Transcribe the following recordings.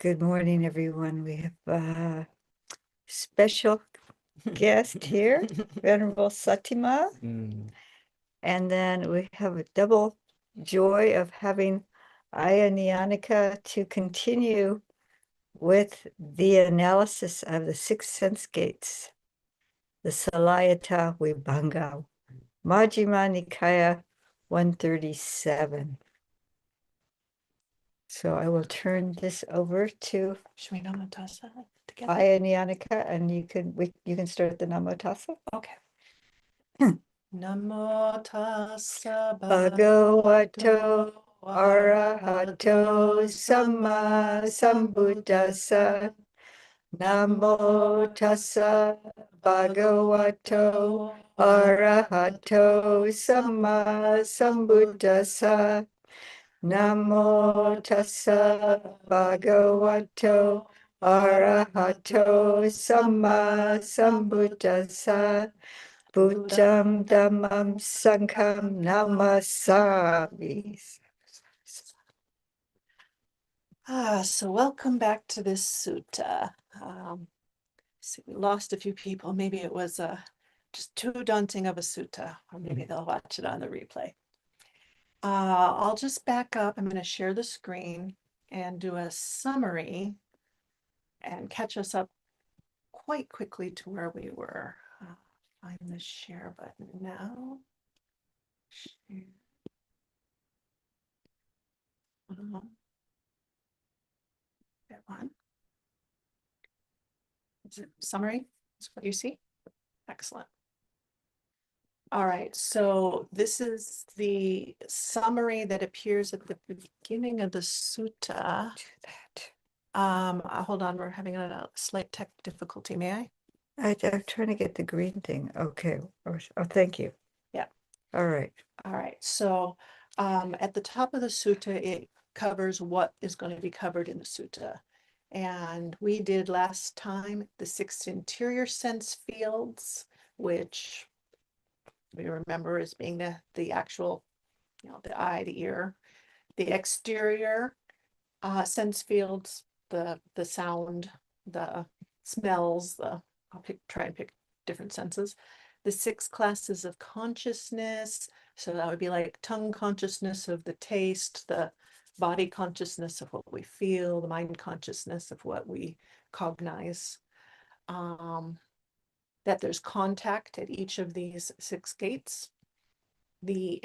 Good morning, everyone. We have a special guest here, Venerable Satima. And then we have a double joy of having Aya Nyanika to continue with the analysis of the six sense gates, the Salayata Vibhanga, Majjhima Nikaya 137. So I will turn this over to Should we Namo Tassa together? Aya Nyanika, and you can start the Namo Tassa. Okay. Namo Tassa Bhagavato Arahato Samma Sambuddhassa. Namo Tassa Bhagavato Arahato Samma Sambuddhassa. Namo Tassa Bhagavato Arahato Samma Sambuddhassa. Buddham Dhammam Sangham Namasami. So welcome back to this sutta. See, we lost a few people. Maybe it was just too daunting of a sutta, or maybe they'll watch it on the replay. I'll just back up. I'm going to share the screen and do a summary and catch us up quite quickly to where we were. Find the share button now. Share. That one. Is it summary? That's what you see? Excellent. All right, so this is the summary that appears at the beginning of the sutta. Hold on, we're having a slight tech difficulty. May I? I'm trying to get the green thing. Okay. Oh, thank you. Yeah. All right. All right. So at the top of the sutta, it covers what is going to be covered in the sutta. And we did last time the six interior sense fields, which we remember as being the actual, the eye, the ear, the exterior sense fields, the sound, the smells, I'll try and pick different senses. The six classes of consciousness. So that would be like tongue consciousness of the taste, the body consciousness of what we feel, the mind consciousness of what we cognize. That there's contact at each of these six gates. The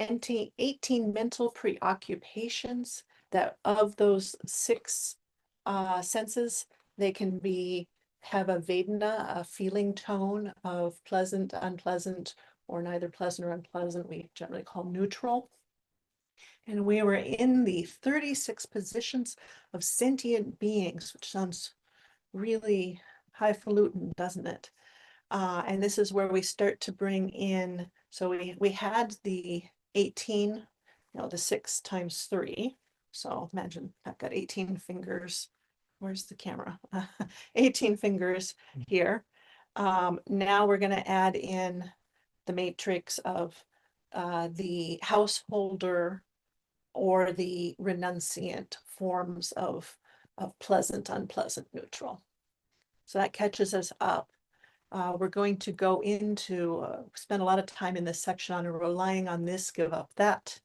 18 mental preoccupations that of those six senses, they can have a Vedana, a feeling tone of pleasant, unpleasant, or neither pleasant or unpleasant. We generally call neutral. And we were in the 36 positions of sentient beings, which sounds really highfalutin, doesn't it? And this is where we start to bring in, so we had the 18, the 6 times 3. So imagine I've got 18 fingers. Where's the camera? 18 fingers here. Now we're going to add in the matrix of the householder or the renunciant forms of pleasant, unpleasant, neutral. So that catches us up. We're going to go into, spend a lot of time in this section on relying on this, give up that,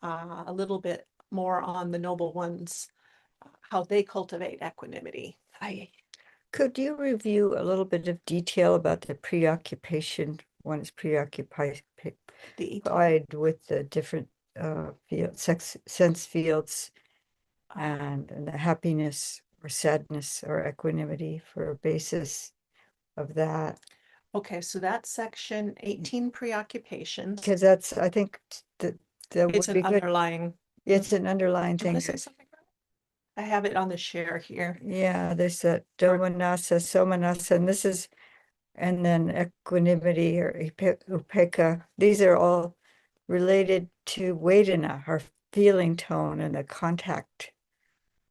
a little bit more on the noble ones, how they cultivate equanimity. Could you review a little bit of detail about the preoccupation? One is preoccupied with the different sense fields, and the happiness or sadness or equanimity for a basis of that. Okay, so that's section 18 preoccupations. Because that's, I think, it's an underlying. It's an underlying thing. Say something? I have it on the share here. Yeah, there's that domanassa, somanassa, and this is, and then equanimity or upekkha. These are all related to vedana, our feeling tone, and the contact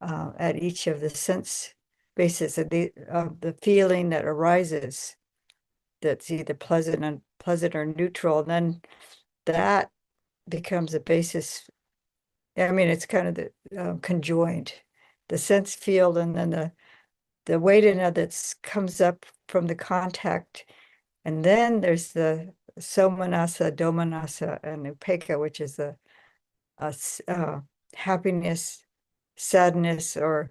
at each of the sense bases of the feeling that arises. That's either pleasant, unpleasant, or neutral. And then that becomes a basis. I mean, it's kind of the conjoined. the sense field, and then the Vedana that comes up from the contact. And then there's the Somanasa, Domanasa, and Upekkha, which is the happiness, sadness, or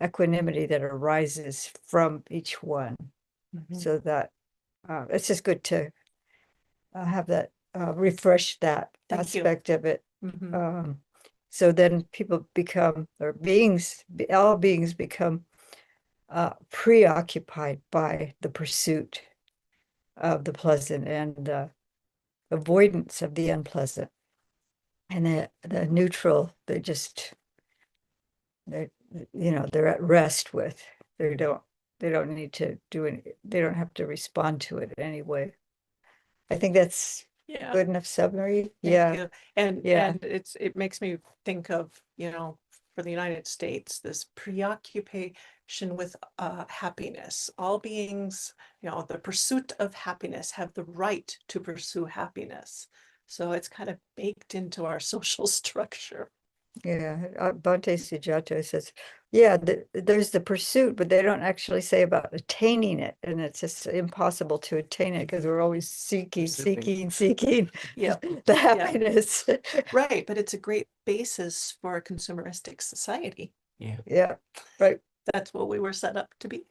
equanimity that arises from each one. So that it's just good to have that refresh that Thank you. aspect of it. Mhm. So then people become, or beings, all beings become preoccupied by the pursuit of the pleasant and the avoidance of the unpleasant. And the neutral, they're they're at rest with. They don't need to do any, they don't have to respond to it anyway. I think that's Yeah. good enough summary. Thank Yeah. you. And Yeah. it makes me think of, for the United States, this preoccupation with happiness. All beings, the pursuit of happiness, have the right to pursue happiness. So it's kind of baked into our social structure. Yeah, Bhante Sujato says, yeah, there's the pursuit, but they don't actually say about attaining it. And it's just impossible to attain it because we're always seeking Yeah. the happiness. Right, but it's a great basis for a consumeristic society. Yeah. Yeah, right. That's what we were set up to be.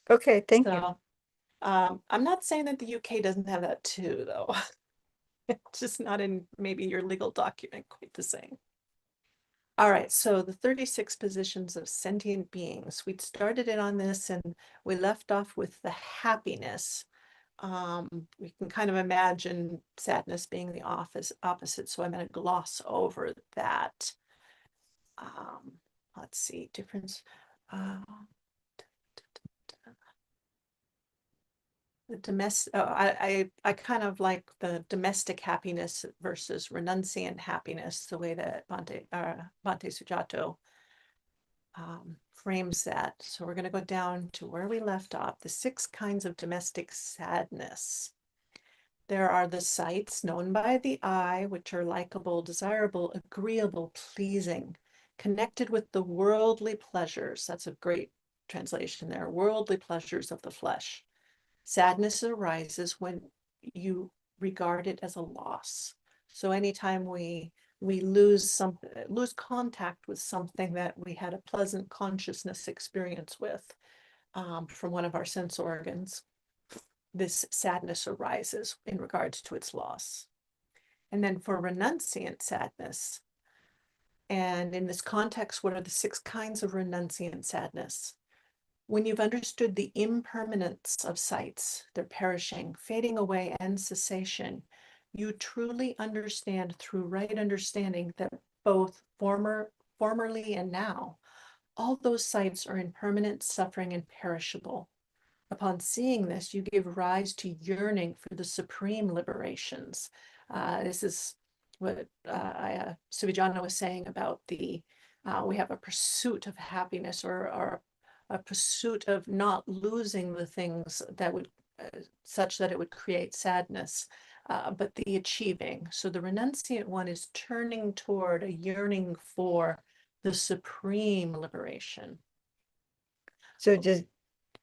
Okay, thank you. So, I'm not saying that the UK doesn't have that too, though. It's just not in maybe your legal document quite the same. All right, so the 36 positions of sentient beings. We started it on this and we left off with the happiness. We can kind of imagine sadness being the opposite, so I'm going to gloss over that. Let's see, difference. The domestic, I kind of like the domestic happiness versus renunciant happiness, the way that Bhante Sujato frames that. So we're going to go down to where we left off, the 6 kinds of domestic sadness. There are the sights known by the eye, which are likable, desirable, agreeable, pleasing, connected with the worldly pleasures. That's a great translation there. Worldly pleasures of the flesh. Sadness arises when you regard it as a loss. So anytime we lose contact with something that we had a pleasant consciousness experience with, from one of our sense organs, this sadness arises in regards to its loss. And then for renunciant sadness, and in this context, what are the 6 kinds of renunciant sadness? When you've understood the impermanence of sights, their perishing, fading away, and cessation, you truly understand through right understanding that both formerly and now, all those sights are impermanent, suffering, and perishable. Upon seeing this, you give rise to yearning for the supreme liberations. This is what Suvijana was saying about we have a pursuit of happiness, or a pursuit of not losing the things that would, such that it would create sadness, but the achieving. So the renunciant one is turning toward a yearning for the supreme liberation. So just,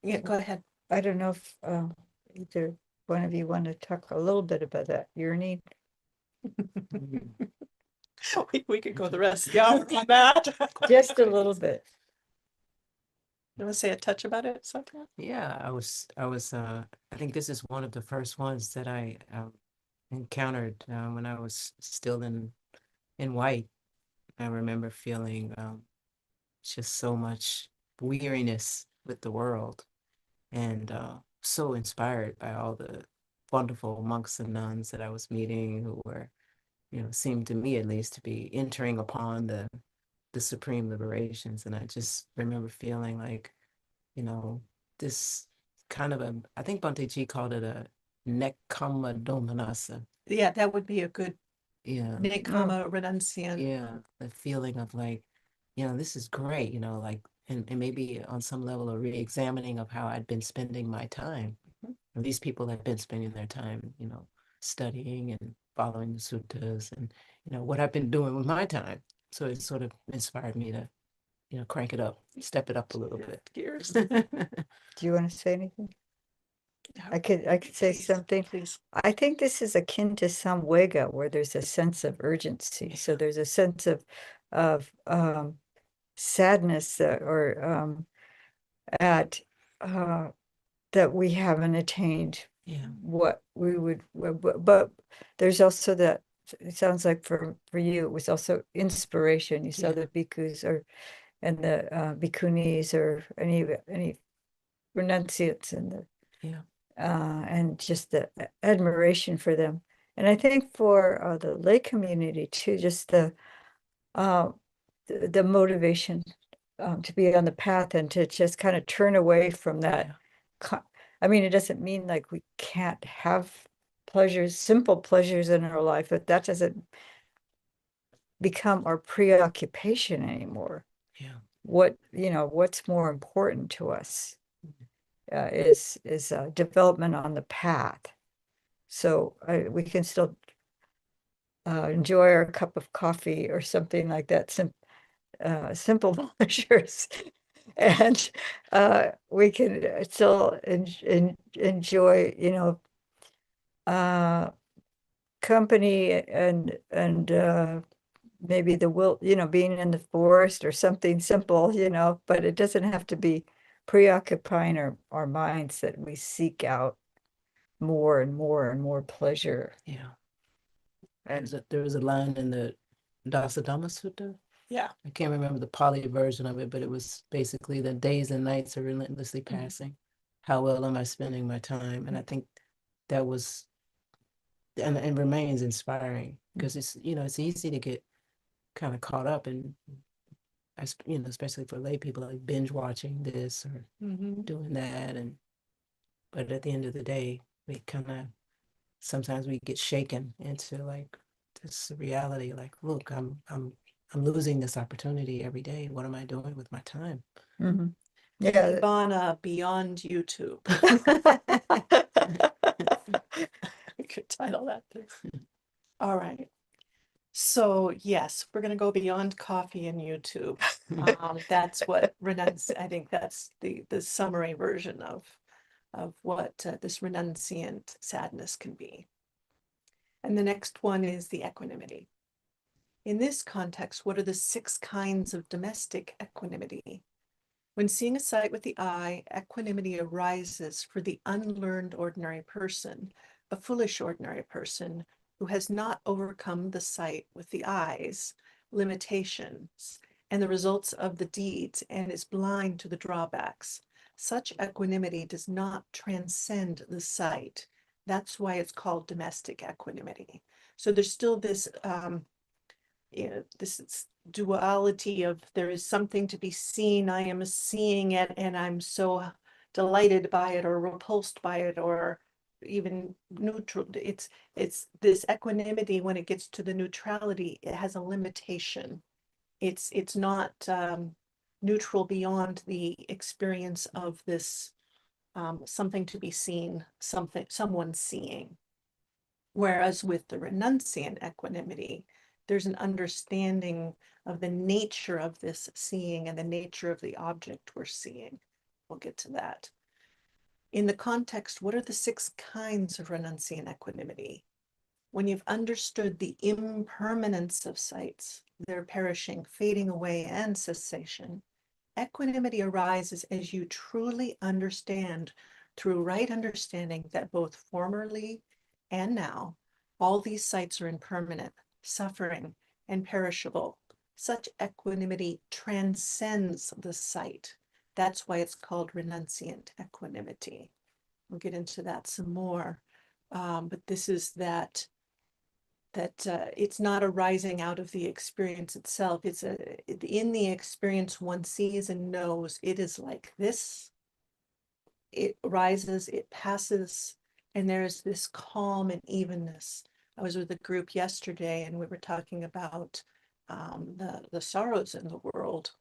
Yeah, go ahead. I don't know if either one of you want to talk a little bit about that yearning. We could go the rest of the hour on that. Just a little bit. You want to say a touch about it, Satya? Yeah, I think this is one of the first ones that I encountered when I was still in white. I remember feeling just so much weariness with the world, and so inspired by all the wonderful monks and nuns that I was meeting, who were, seemed to me at least to be entering upon the supreme liberations. And I just remember feeling like, this kind of I think Bhante G called it a nekama domanassa. Yeah, that would be a good Yeah. nekama renunciant. Yeah. The feeling of like, this is great, like, and maybe on some level a re-examining of how I'd been spending my time. And these people have been spending their time, studying and following the suttas, and, what I've been doing with my time. So it sort of inspired me to crank it up, step it up a little bit. Gears. Do you want to say anything? I could say Please, something. Please. I think this is akin to samwega, where there's a sense of urgency. So there's a sense of sadness or at that we haven't attained Yeah. what we would, but there's also that, it sounds like for you, it was also inspiration. You saw Yeah. the bhikkhus and the bhikkhunis or any renunciates and the Yeah. and just the admiration for them. And I think for the lay community too, just uh, the motivation to be on the path and to just kind of turn away from that. Yeah. I mean, it doesn't mean like we can't have pleasures, simple pleasures in our life, but that doesn't become our preoccupation anymore. Yeah. What's more important to us is development on the path. So we can still enjoy our cup of coffee or something like that, simple pleasures. And we can still enjoy, company and maybe being in the forest or something simple, but it doesn't have to be preoccupying our minds that we seek out more and more and more pleasure. Yeah. And There was a line in the Dasadhamma Sutta. Yeah. I can't remember the Pali version of it, but it was basically the days and nights are relentlessly passing. How well am I spending my time? And I think that was and remains inspiring because it's easy to get kind of caught up in, especially for lay people, like binge watching this or doing that. But at the end of the day, we sometimes we get shaken into like this reality, like, look, I'm losing this opportunity every day. What am I doing with my time? mhm. Yeah. Nibbana beyond YouTube. We could title that too. All right. So yes, we're gonna go beyond coffee and YouTube. That's what I think that's the summary version of what this renunciant sadness can be. And the next one is the equanimity. In this context, what are the 6 kinds of domestic equanimity? When seeing a sight with the eye, equanimity arises for the unlearned ordinary person, a foolish ordinary person who has not overcome the sight with the eyes, limitations, and the results of the deeds, and is blind to the drawbacks. Such equanimity does not transcend the sight. That's why it's called domestic equanimity. So there's still this this duality of there is something to be seen, I am seeing it, and I'm so delighted by it or repulsed by it or even neutral. It's this equanimity. When it gets to the neutrality, it has a limitation. It's not neutral beyond the experience of this something to be seen, someone seeing. Whereas with the renunciant equanimity, there's an understanding of the nature of this seeing and the nature of the object we're seeing. We'll get to that. In the context, what are the 6 kinds of renunciant equanimity? When you've understood the impermanence of sights, their perishing, fading away, and cessation, equanimity arises as you truly understand through right understanding that both formerly and now, all these sights are impermanent, suffering, and perishable. Such equanimity transcends the sight. That's why it's called renunciant equanimity. We'll get into that some more. But this is that it's not arising out of the experience itself. It's in the experience one sees and knows it is like this. It rises, it passes, and there's this calm and evenness. I was with a group yesterday and we were talking about the sorrows in the world.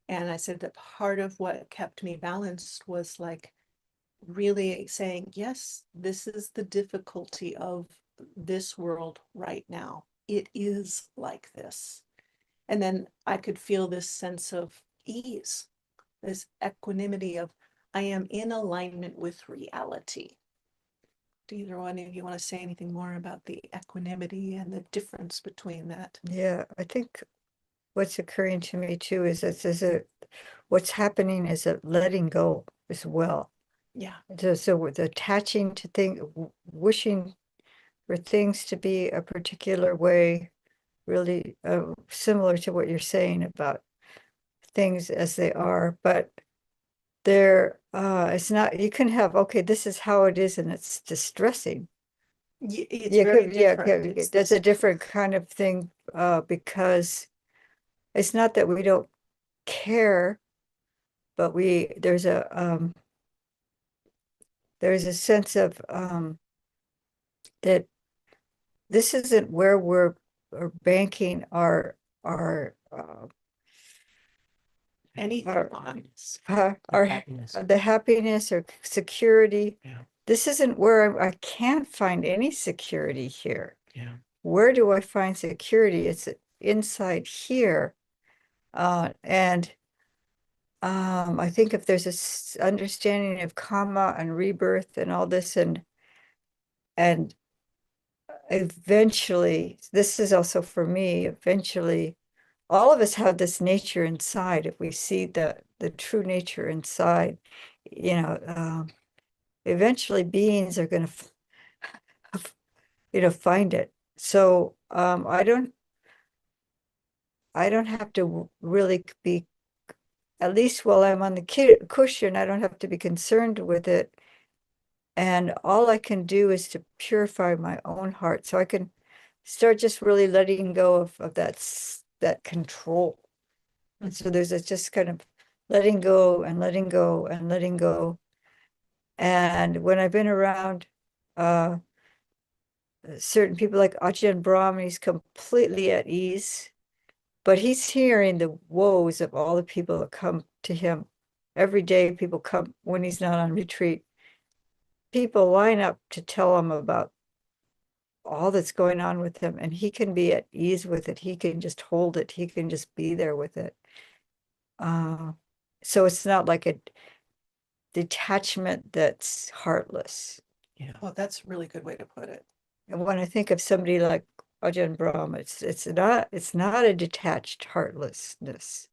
And I said that part of what kept me balanced was like really saying, yes, this is the difficulty of this world right now. It is like this. And then I could feel this sense of ease, this equanimity of I am in alignment with reality. Do either one of you want to say anything more about the equanimity and the difference between that? Yeah, I think what's occurring to me too is what's happening is a letting go as well. Yeah. So with attaching to things, wishing for things to be a particular way, really similar to what you're saying about things as they are, but it's not, you can have, okay, this is how it is, and it's distressing. It's very different. That's a different kind of thing, because it's not that we don't care, but there's a sense of that this isn't where we're banking Anything our on. our happiness. the happiness or security. Yeah. This isn't where I can't find any security here. Yeah. Where do I find security? It's inside here. And I think if there's a understanding of karma and rebirth and all this, and eventually, this is also for me, eventually, all of us have this nature inside. If we see the true nature inside, eventually beings are going to find it. So I don't have to really be, at least while I'm on the cushion, I don't have to be concerned with it. And all I can do is to purify my own heart. So I can start just really letting go of that control. And so there's just kind of letting go and letting go and letting go. And when I've been around certain people like Ajahn Brahm, he's completely at ease, but he's hearing the woes of all the people that come to him. Every day people come when he's not on retreat. People line up to tell him about all that's going on with him, and he can be at ease with it. He can just hold it. He can just be there with it. So it's not like a detachment that's heartless. Yeah. Well, that's a really good way to put it. And when I think of somebody like Ajahn Brahm, it's not a detached heartlessness.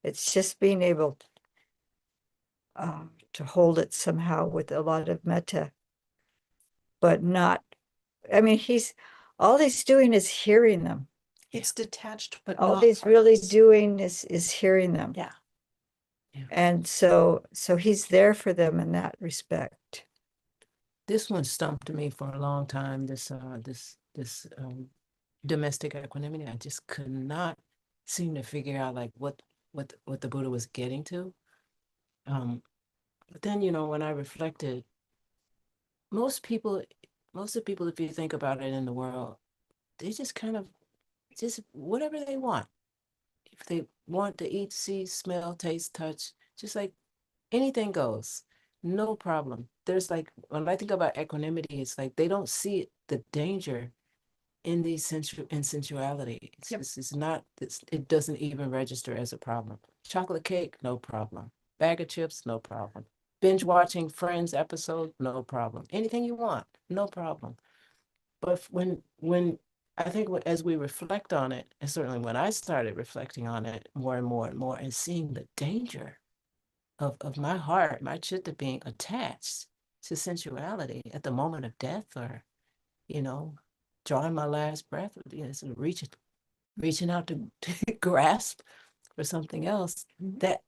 It's just being able to hold it somehow with a lot of metta, but not. I mean, all he's doing is hearing them. It's detached, but All not he's really heartless. doing is hearing them. Yeah. And so he's there for them in that respect. This one stumped me for a long time. This domestic equanimity. I just could not seem to figure out like what the Buddha was getting to. But then when I reflected, most people, if you think about it in the world, they just kind of just whatever they want. If they want to eat, see, smell, taste, touch, just like anything goes, no problem. There's like, when I think about equanimity, it's like they don't see the danger in sensuality. It's not, it doesn't even register as a problem. Chocolate cake, no problem. Bag of chips, no problem. Binge watching Friends episode, no problem. Anything you want, no problem. But when I think as we reflect on it, and certainly when I started reflecting on it more and more and more, and seeing the danger of my heart, my chitta being attached to sensuality at the moment of death, or drawing my last breath, sort of reaching out to grasp for something else. That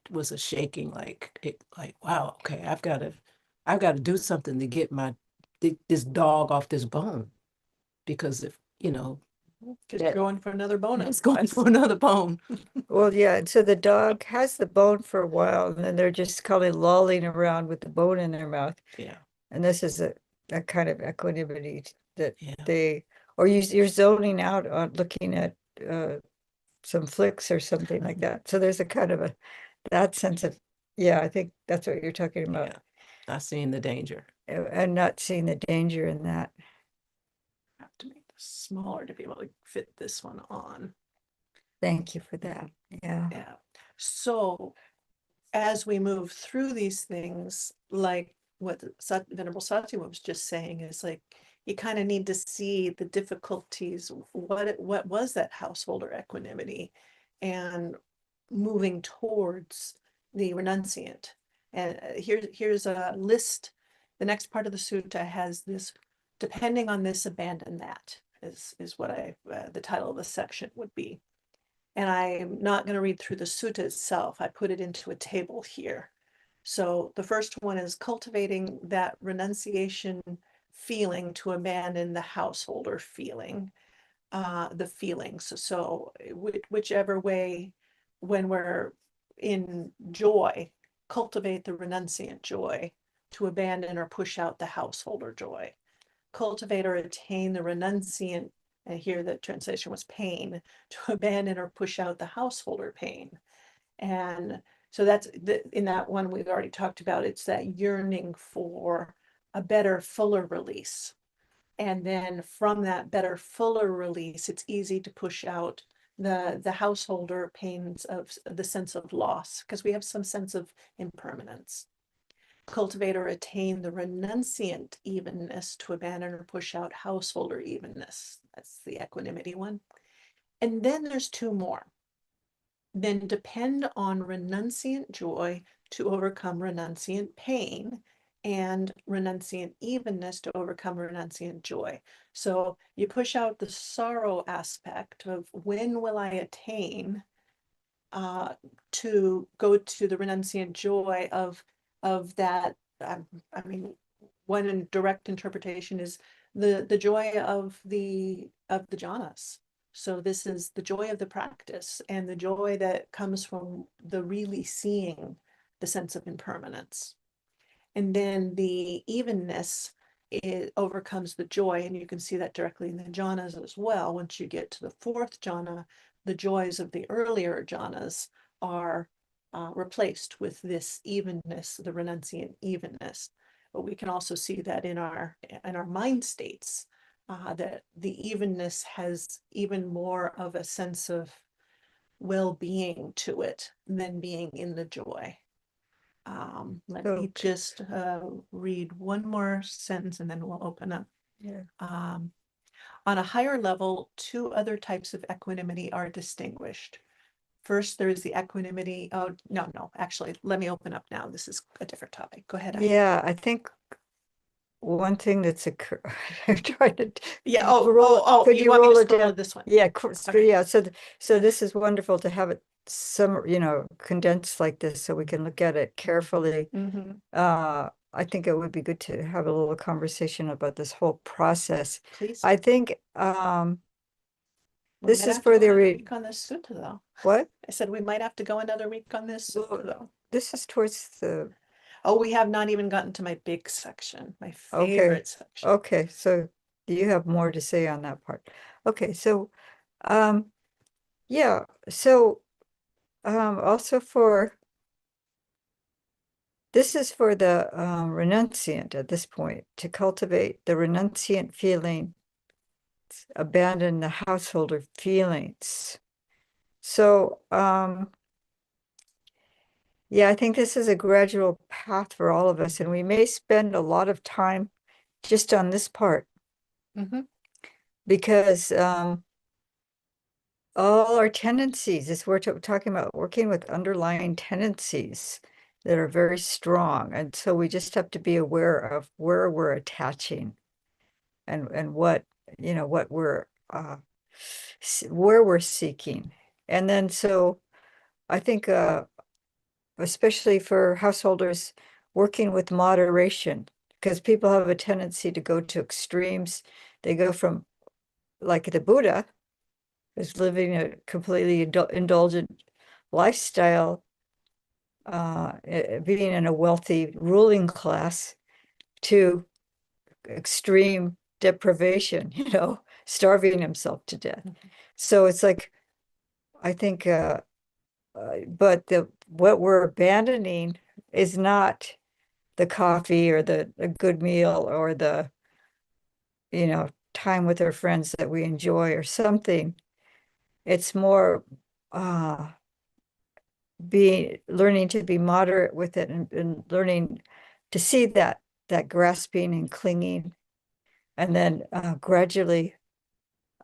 was a shaking, like wow, okay, I've got to do something to get this dog off this bone, because if Just going for another bone. it's going for another bone. Well, yeah, and so the dog has the bone for a while, and then they're just kind of lolling around with the bone in their mouth. Yeah. And this is a kind of equanimity that Yeah. or you're zoning out on looking at some flicks or something like that. So there's a kind of that sense of, yeah, I think that's what you're talking about. Yeah. Not seeing the danger. And not seeing the danger in that. I have to make this smaller to be able to fit this one on. Thank you for that. Yeah. Yeah. So as we move through these things, like what Venerable Satyam was just saying, is like you kind of need to see the difficulties. What was that householder equanimity, and moving towards the renunciant. And here's a list. The next part of the sutta has this: depending on this, abandon that. Is what the title of the section would be. And I'm not going to read through the sutta itself. I put it into a table here. So the first one is cultivating that renunciation feeling to abandon the householder feeling, the feelings. So whichever way, when we're in joy, cultivate the renunciant joy to abandon or push out the householder joy. Cultivate or attain the renunciant, and here the translation was pain, to abandon or push out the householder pain. And so that's in that one we've already talked about, it's that yearning for a better, fuller release. And then from that better, fuller release, it's easy to push out the householder pains of the sense of loss, because we have some sense of impermanence. Cultivate or attain the renunciant evenness to abandon or push out householder evenness. That's the equanimity one. And then there's two more. Then depend on renunciant joy to overcome renunciant pain, and renunciant evenness to overcome renunciant joy. So you push out the sorrow aspect of when will I attain to go to the renunciant joy of that. I mean, one direct interpretation is the joy of the jhanas. So this is the joy of the practice and the joy that comes from the really seeing the sense of impermanence. And then the evenness, it overcomes the joy, and you can see that directly in the jhanas as well. Once you get to the fourth jhana, the joys of the earlier jhanas are replaced with this evenness, the renunciant evenness. But we can also see that in our mind states, that the evenness has even more of a sense of well-being to it than being in the joy. Let me just read one more sentence and then we'll open up. Yeah. On a higher level, two other types of equanimity are distinguished. First, there is the equanimity. Oh, no, actually, let me open up now. This is a different topic. Go ahead. Yeah, I think one thing that's occurred, I'm trying to. Yeah. Could you you want me roll to it scroll down? to this one? Yeah, Okay. yeah. So this is wonderful to have it condensed like this so we can look at it carefully. Mhm. I think it would be good to have a little conversation about this whole process. Please. I think We this might is have to for go the another week on this sutta, though. what? I said we might have to go another week on this sutta, Well, though. this is towards the Oh, we have not even gotten to my big section, my okay. favorite section. Okay, so you have more to say on that part. Okay, so yeah, so also for this is for the renunciant at this point, to cultivate the renunciant feeling, abandon the householder feelings. So yeah, I think this is a gradual path for all of us, and we may spend a lot of time just on this part Mhm. because all our tendencies, as we're talking about working with underlying tendencies that are very strong. And so we just have to be aware of where we're attaching and what, what we're where we're seeking. And then so I think especially for householders working with moderation, because people have a tendency to go to extremes. They go from like the Buddha is living a completely indulgent lifestyle, being in a wealthy ruling class, to extreme deprivation, starving himself to death. So it's like, I think, but what we're abandoning is not the coffee or the a good meal or the, time with our friends that we enjoy or something. It's more learning to be moderate with it, and learning to see that grasping and clinging, and then gradually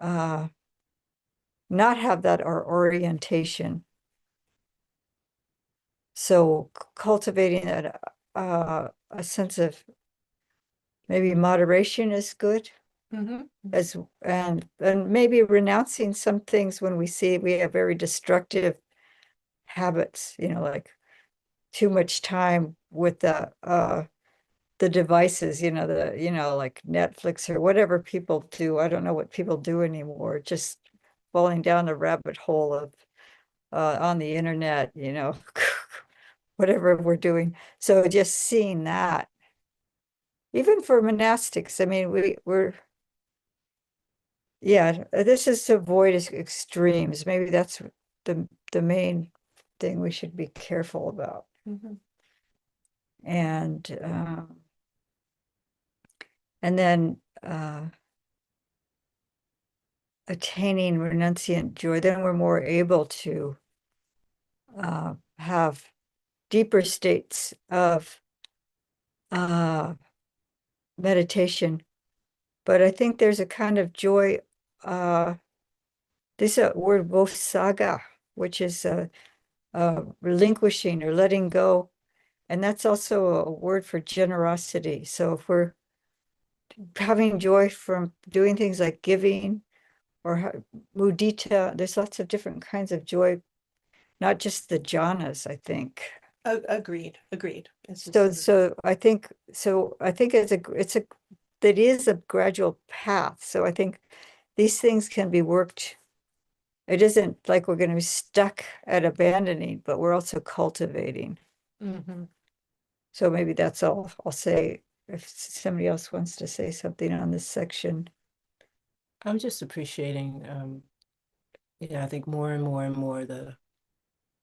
not have that orientation. So cultivating a sense of maybe moderation is good, as and maybe renouncing some things when we see we have very destructive habits, like too much time with the devices, like Netflix or whatever people do. I don't know what people do anymore, just falling down the rabbit hole of on the internet, whatever we're doing. So just seeing that, even for monastics, I mean, yeah, this is to avoid extremes. Maybe that's the main thing we should be careful about. And then attaining renunciant joy, then we're more able to have deeper states of meditation. But I think there's a kind of joy, this word vosaga, which is relinquishing or letting go. And that's also a word for generosity. So if we're having joy from doing things like giving or mudita, there's lots of different kinds of joy, not just the jhanas, I think. Agreed. So I think that is a gradual path. So I think these things can be worked. It isn't like we're going to be stuck at abandoning, but we're also cultivating. So maybe that's all I'll say. If somebody else wants to say something on this section. I'm just appreciating, I think more and more and more the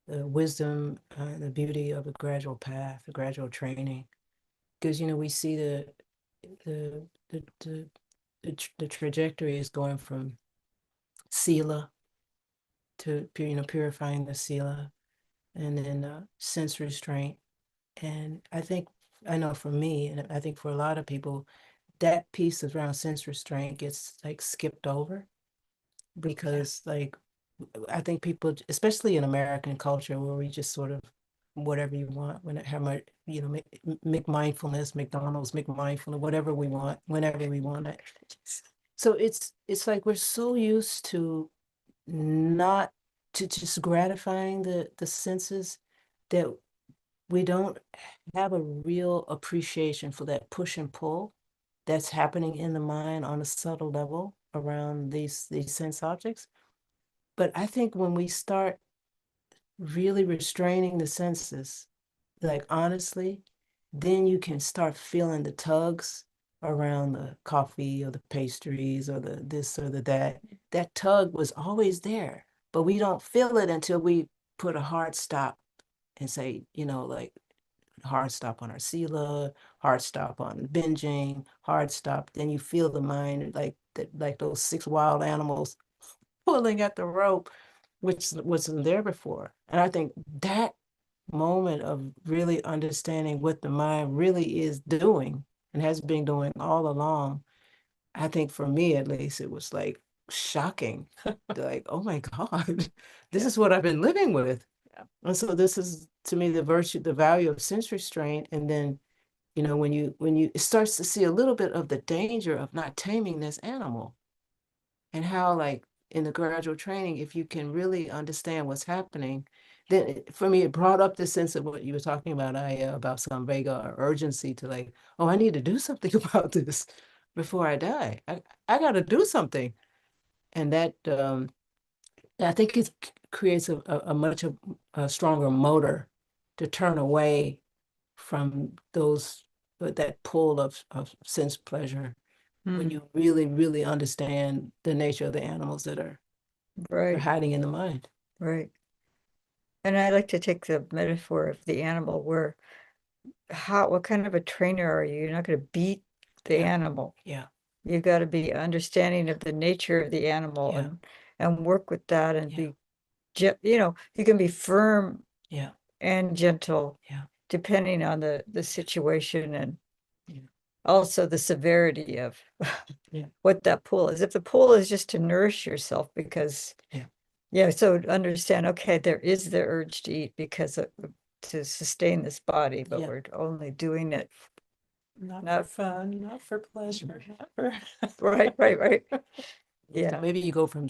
wisdom, the beauty of a gradual path, a gradual training, because we see the the the, the trajectory is going from sila to purifying the sila, and then sense restraint. And I know for me, and I think for a lot of people, that piece around sense restraint gets like skipped over because like I think people, especially in American culture, where we just sort of whatever you want, when how much make mindfulness, McDonald's, make mindfulness, whatever we want, whenever we want it. So it's like we're so used to not to just gratifying the senses that we don't have a real appreciation for that push and pull that's happening in the mind on a subtle level around these sense objects. But I think when we start really restraining the senses, like honestly, then you can start feeling the tugs around the coffee or the pastries or the this or the that. That tug was always there, but we don't feel it until we put a hard stop and say, like hard stop on our sila, hard stop on binging, hard stop. Then you feel the mind like that, like those six wild animals pulling at the rope, which wasn't there before. And I think that moment of really understanding what the mind really is doing and has been doing all along, I think for me at least, it was like shocking. Like, oh my God, this is what I've been living with. And so this is to me the virtue, the value of sense restraint. And then, when you it starts to see a little bit of the danger of not taming this animal, and how like in the gradual training, if you can really understand what's happening, then for me it brought up the sense of what you were talking about, about samvega or urgency to like, oh, I need to do something about this before I die. I got to do something. And that I think it creates a much a stronger motor to turn away from those that pull of sense pleasure when you really, really understand the nature of the animals that are Right, hiding in the mind. right. And I like to take the metaphor of the animal where what kind of a trainer are you? You're not going to beat the Yeah. animal. Yeah. You got to be understanding of the nature of the animal Yeah. and work with that and Yeah. be you can be firm Yeah. and gentle. Yeah. Depending on the situation and Yeah. also the severity of Yeah. what that pull is. If the pull is just to nourish yourself because Yeah. so understand, okay, there is the urge to eat because to sustain this body, but Yeah. we're only doing it. Not Not- for fun, not for pleasure, not for. Right. So Yeah. maybe you go from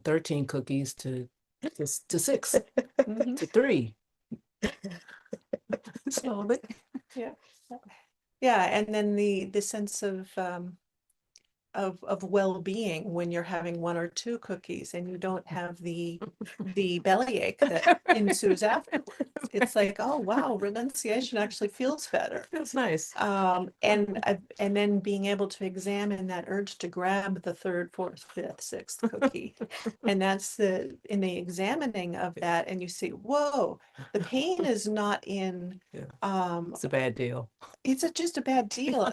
13 cookies to 6 Mhm. to 3. Slowly. Yeah. Yeah, and then the sense of well-being when you're having 1 or 2 cookies and you don't have the bellyache that ensues afterwards. It's like, oh wow, renunciation actually feels better. Feels nice. And then being able to examine that urge to grab the 3rd, 4th, 5th, 6th cookie. And that's in the examining of that, and you see, whoa, the pain is not in It's a bad deal. it's just a bad deal.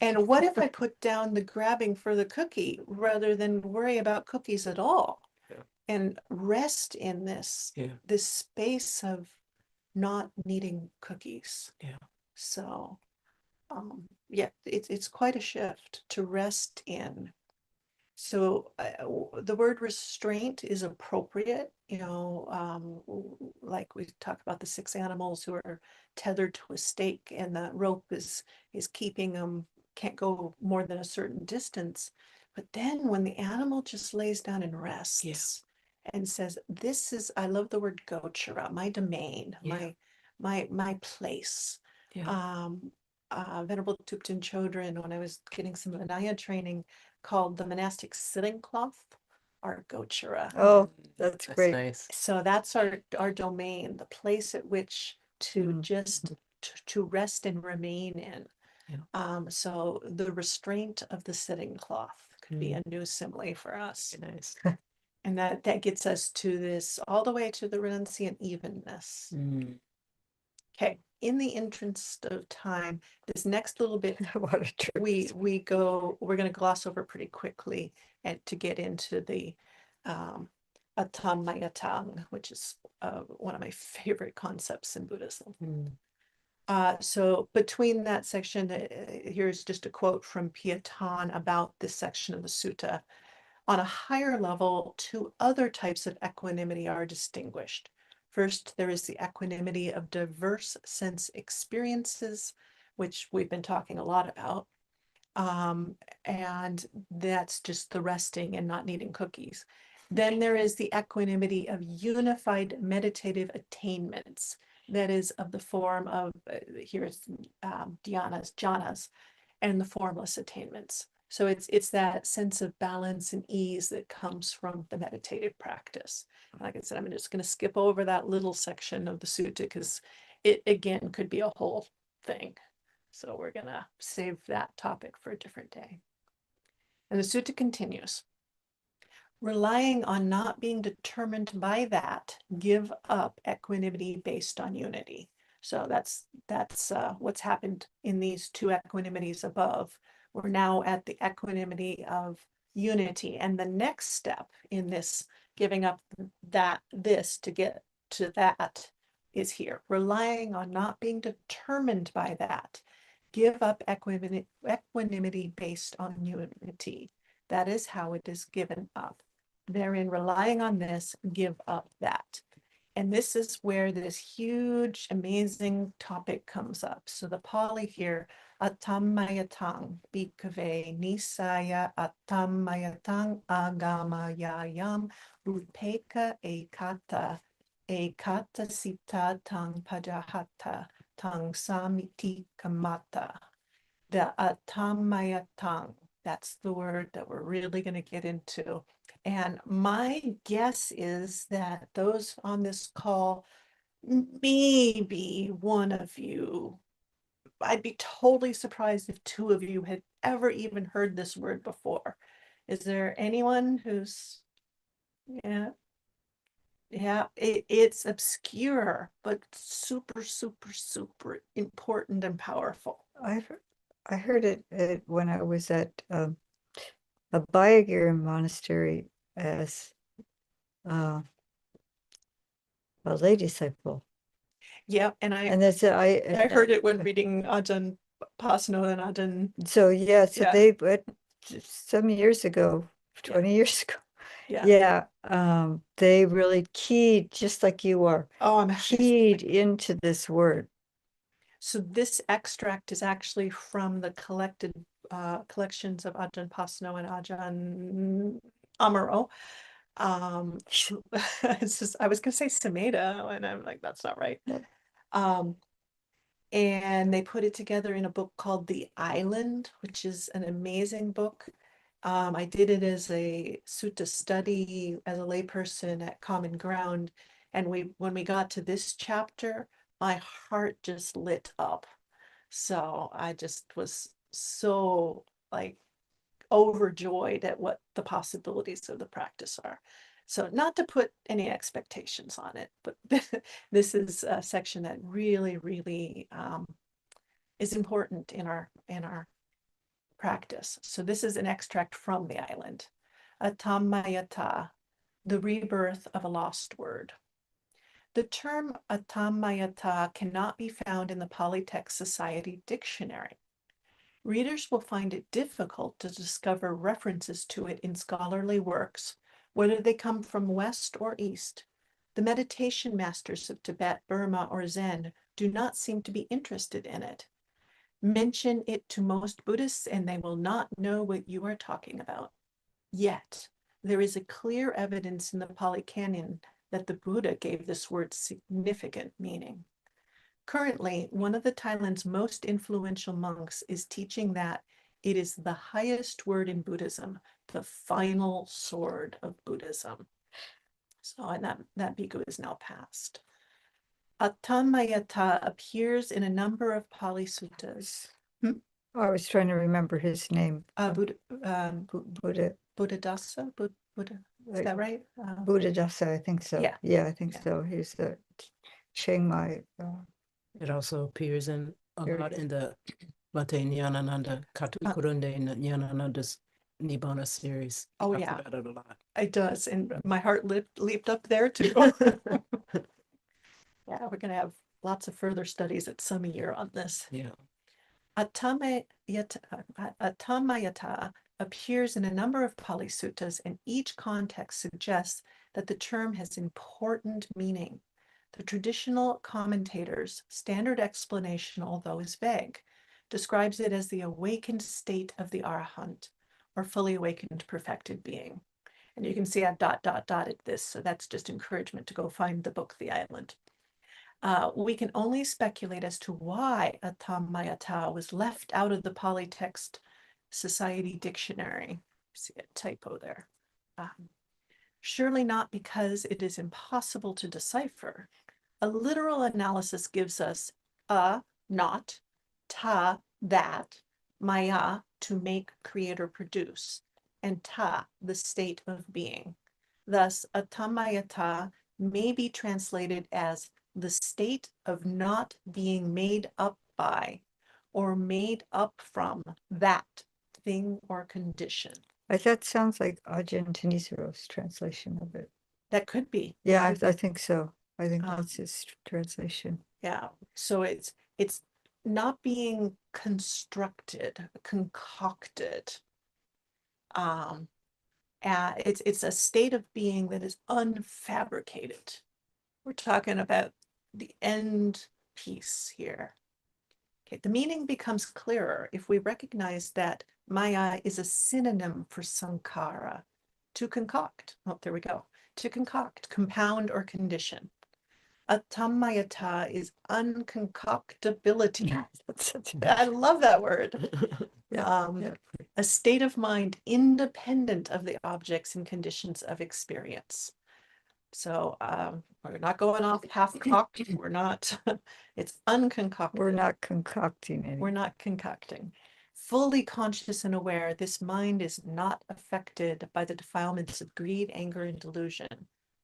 And what if I put down the grabbing for the cookie rather than worry about cookies at all? Yeah. And rest in this space of not needing cookies. Yeah. So yeah, it's quite a shift to rest in. So the word restraint is appropriate, like we talk about the 6 animals who are tethered to a stake and the rope is keeping them, can't go more than a certain distance. But then when the animal just lays down and rests and says, this is, I love the word gochara, my domain, my place. Yeah. Venerable Thupten Chodron, when I was getting some Vinaya training, called the monastic sitting cloth, our gochara. Oh, that's great. Nice. So that's our domain, the place at which to just to rest and remain in. Yeah. So the restraint of the sitting cloth could be a new simile for us. Nice. And that gets us to this all the way to the renunciant evenness. Okay, in the interest of time, this next little bit What a trip. we're going to gloss over pretty quickly and to get into the Atam Mayatang, which is one of my favorite concepts in Buddhism. So between that section, here's just a quote from Piatan about this section of the sutta. On a higher level, 2 other types of equanimity are distinguished. First, there is the equanimity of diverse sense experiences, which we've been talking a lot about. And that's just the resting and not needing cookies. Then there is the equanimity of unified meditative attainments, that is of the form of, here's dhyanas, jhanas, and the formless attainments. So it's that sense of balance and ease that comes from the meditative practice. Like I said, I'm just going to skip over that little section of the sutta because it again could be a whole thing. So we're going to save that topic for a different day. And the sutta continues. Relying on not being determined by that, give up equanimity based on unity. So that's what's happened in these 2 equanimities above. We're now at the equanimity of unity. And the next step in this giving up this to get to that is here. Relying on not being determined by that, give up equanimity based on unity. That is how it is given up. Therein, relying on this, give up that. And this is where this huge, amazing topic comes up. So the Pali here, atammayatang, bhikkhave nisaya atammayatang agamayayam rupeka ekata sita tang pajahata tang samiti kamata. The atammayatang, that's the word that we're really going to get into. And my guess is that those on this call, maybe one of you, I'd be totally surprised if 2 of you had ever even heard this word before. Is there anyone who's, yeah, it's obscure, but super, super, super important and powerful. I heard it when I was at a Bayagiri monastery as a lay disciple. Yeah, and And that's, I heard it when reading Ajahn Pasno and Ajahn, so, yeah, so Yeah. they, but some years ago, Yeah. 20 years ago, yeah. they really keyed, just like you are, Oh, I'm keyed into this word. So this extract is actually from the collected collections of Ajahn Pasno and Ajahn Amaro. It's just, I was gonna say Sameda, and I'm like, that's not right. Yep. And they put it together in a book called The Island, which is an amazing book. I did it as a sutta study as a layperson at Common Ground. And when we got to this chapter, my heart just lit up. So I just was so like overjoyed at what the possibilities of the practice are. So not to put any expectations on it, but this is a section that really is important in our practice. So this is an extract from The Island. Atammayata, the rebirth of a lost word. The term atammayata cannot be found in the Polytext Society dictionary. Readers will find it difficult to discover references to it in scholarly works, whether they come from West or East. The meditation masters of Tibet, Burma, or Zen do not seem to be interested in it. Mention it to most Buddhists and they will not know what you are talking about. Yet, there is a clear evidence in the Pali Canon that the Buddha gave this word significant meaning. Currently, one of the Thailand's most influential monks is teaching that it is the highest word in Buddhism, the final sword of Buddhism. So, and that bhikkhu is now passed. Atammayata appears in a number of Pali suttas. I was trying to remember his name. Buddha, Buddha, Buddhadasa, Buddha, is that right? Buddhadasa, I think so. Yeah. Yeah, I think Yeah. so. He's the Chiang Mai. It also appears in a There lot it in the Bhante Nyanananda Kurunde Nyanananda's Nibbana series. Oh, Talks yeah. about it a lot. It does, and my heart leaped up there too. Yeah, we're gonna have lots of further studies at some year on this. Yeah. Atammayata appears in a number of Pali suttas, and each context suggests that the term has important meaning. The traditional commentators' standard explanation, although is vague, describes it as the awakened state of the Arahant, or fully awakened perfected being. And you can see I've dotted this, so that's just encouragement to go find the book, The Island. We can only speculate as to why Atammayata was left out of the Polytext Society dictionary. See a typo there. Surely not because it is impossible to decipher. A literal analysis gives us a, not, ta, that, maya, to make, create, or produce, and ta, the state of being. Thus, atammayata may be translated as the state of not being made up by or made up from that thing or condition. That sounds like Ajahn Tenisaro's translation of it. That could be. Yeah, I think so. I think Um, that's his translation. Yeah, so it's not being constructed, concocted. It's a state of being that is unfabricated. We're talking about the end piece here. Okay, the meaning becomes clearer if we recognize that Maya is a synonym for sankhara, to concoct. Oh, there we go. To concoct, compound, or condition. Atammayata is unconcoctability. I love that word. Yeah. A state of mind independent of the objects and conditions of experience. So we're not going off half-cocked. We're not, it's unconcocted. We're not concocting any. We're not concocting. Fully conscious and aware, this mind is not affected by the defilements of greed, anger, and delusion.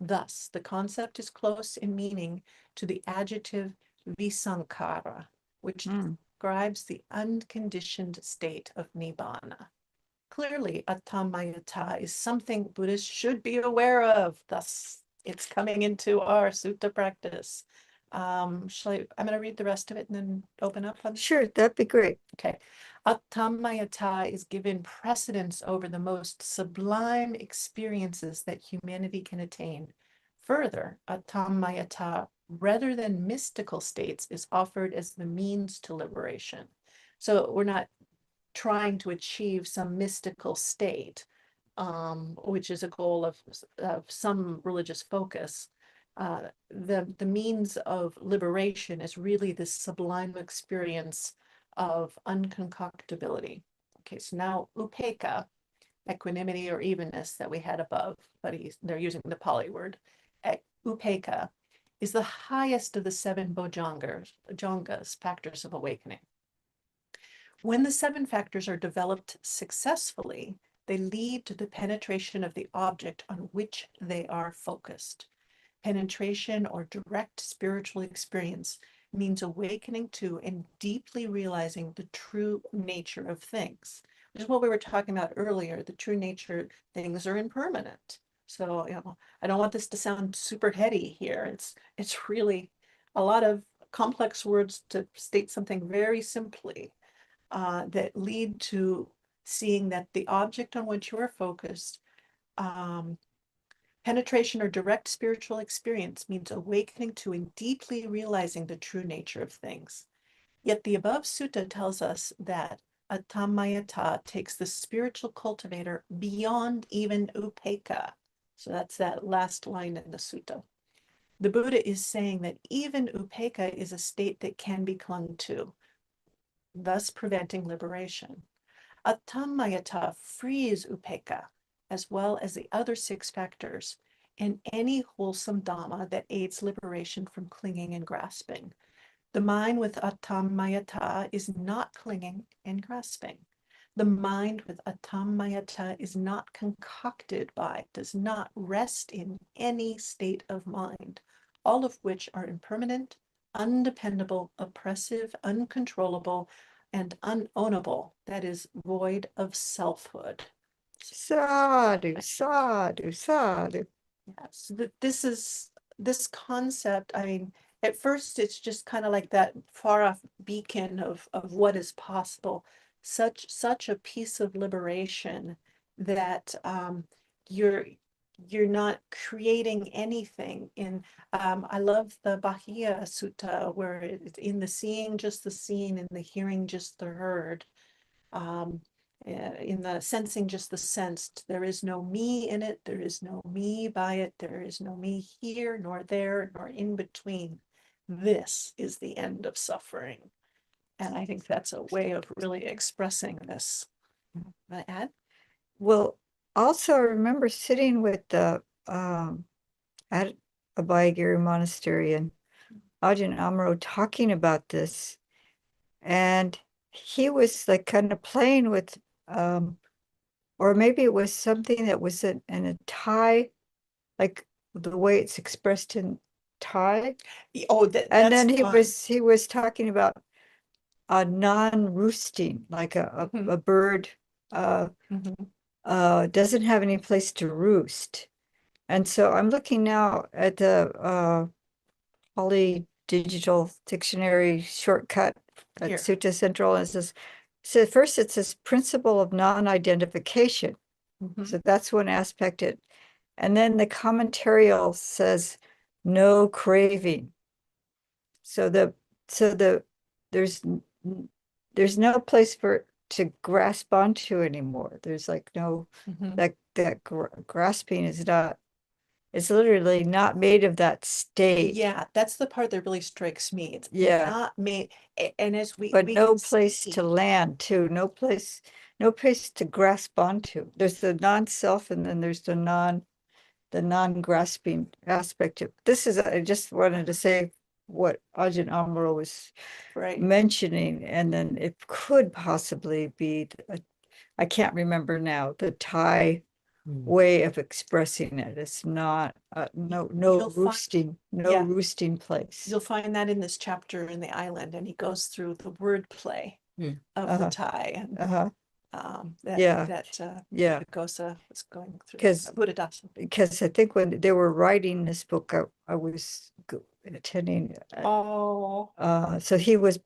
Thus, the concept is close in meaning to the adjective visankhara, which describes the unconditioned state of nibbana. Clearly, atammayata is something Buddhists should be aware of. Thus, It's coming into our sutta practice. I'm gonna read the rest of it and then open up on. Sure, that'd be great. Okay. Atammayata is given precedence over the most sublime experiences that humanity can attain. Further, atammayata, rather than mystical states, is offered as the means to liberation. So we're not trying to achieve some mystical state, which is a goal of some religious focus. The means of liberation is really this sublime experience of unconcoctability. Okay, so now upekkha, equanimity or evenness that we had above, but they're using the Pali word. Upekkha is the highest of the seven bojjhangas, factors of awakening. When the seven factors are developed successfully, they lead to the penetration of the object on which they are focused. Penetration or direct spiritual experience means awakening to and deeply realizing the true nature of things, which is what we were talking about earlier. The true nature, things are impermanent. So, I don't want this to sound super heady here. It's really a lot of complex words to state something very simply, that lead to seeing that the object on which you are focused, penetration or direct spiritual experience means awakening to and deeply realizing the true nature of things. Yet the above sutta tells us that atammayata takes the spiritual cultivator beyond even upekkha. So that's that last line in the sutta. The Buddha is saying that even upekkha is a state that can be clung to, thus preventing liberation. Atammayata frees upekkha, as well as the other six factors, and any wholesome dhamma that aids liberation from clinging and grasping. The mind with atammayata is not clinging and grasping. The mind with atammayata is not concocted by, does not rest in any state of mind, all of which are impermanent, undependable, oppressive, uncontrollable, and unownable, that is, void of selfhood. Sadhu, sadhu, sadhu. Yes, this concept, I mean, at first it's just kind of like that far off beacon of what is possible. Such a piece of liberation that you're not creating anything in. I love the Bahia Sutta where it's in the seeing just the seen, in the hearing just the heard, in the sensing just the sensed. There is no me in it, there is no me by it, there is no me here nor there nor in between. This is the end of suffering. And I think that's a way of really expressing this. Want to add? Well, also I remember sitting with the at Abhayagiri Monastery and Ajahn Amaro talking about this, and he was like kind of playing with or maybe it was something that was in a Thai, like the way it's expressed in Thai. Oh, And then that's he was talking about a non-roosting, like Mhm. a bird Mhm. doesn't have any place to roost. And so I'm looking now at the Pali Digital Dictionary shortcut at Here. Sutta Central, and it says, so first it says principle of non-identification. Mhm. So that's one aspect. And then the commentarial says no craving. So there's there's no place for to grasp onto anymore. There's like no Mhm. that grasping is not, it's literally not made of that state. Yeah, that's the part that really strikes me. It's Yeah. not made, and as we But no can place see, to land too, no place to grasp onto. There's the non-self and then there's the non-grasping aspect of this. Is, I just wanted to say what Ajahn Amaro was right? mentioning, and then it could possibly be I can't remember now, the Thai way of expressing it. It's not no You'll find- roosting, yeah. roosting place. You'll find that in this chapter in the island, and he goes through the wordplay of the Thai. And Uh-huh. Yeah. that Yeah. Buddhaghosa was going through. 'Cause- Buddhadasa. Because I think when they were writing this book, I was attending. Oh, So he was,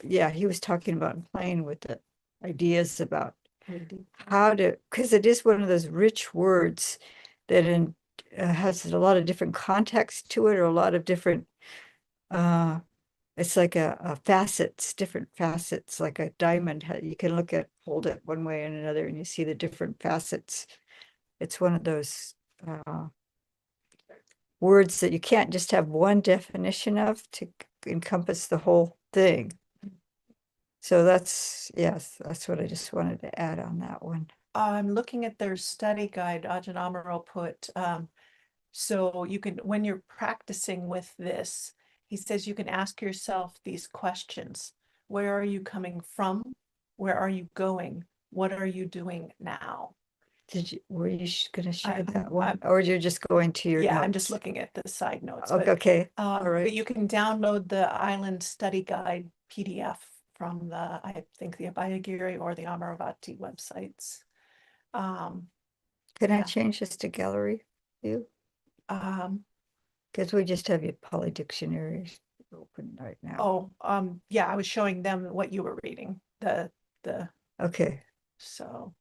yeah, he was talking about and playing with the ideas about indeed. how to, because it is one of those rich words that has a lot of different context to it, or a lot of different, it's like a facets, different facets, like a diamond. You can hold it one way and another, and you see the different facets. It's one of those words that you can't just have one definition of to encompass the whole thing. So yes, that's what I just wanted to add on that one. I'm looking at their study guide. Ajahn Amaro put, so you can, when you're practicing with this, he says you can ask yourself these questions. Where are you coming from? Where are you going? What are you doing now? Were you gonna share I'm- that one, I'm- or you're just going to your Yeah, I'm just notes? looking at the side notes. Okay, but, okay, all but right. you can download the Island Study Guide PDF from I think the Abhayagiri or the Amaravati websites. Can I yeah. change this to gallery view? Because we just have your Poly Dictionary open right now. Yeah, I was showing them what you were reading, the, Okay, so,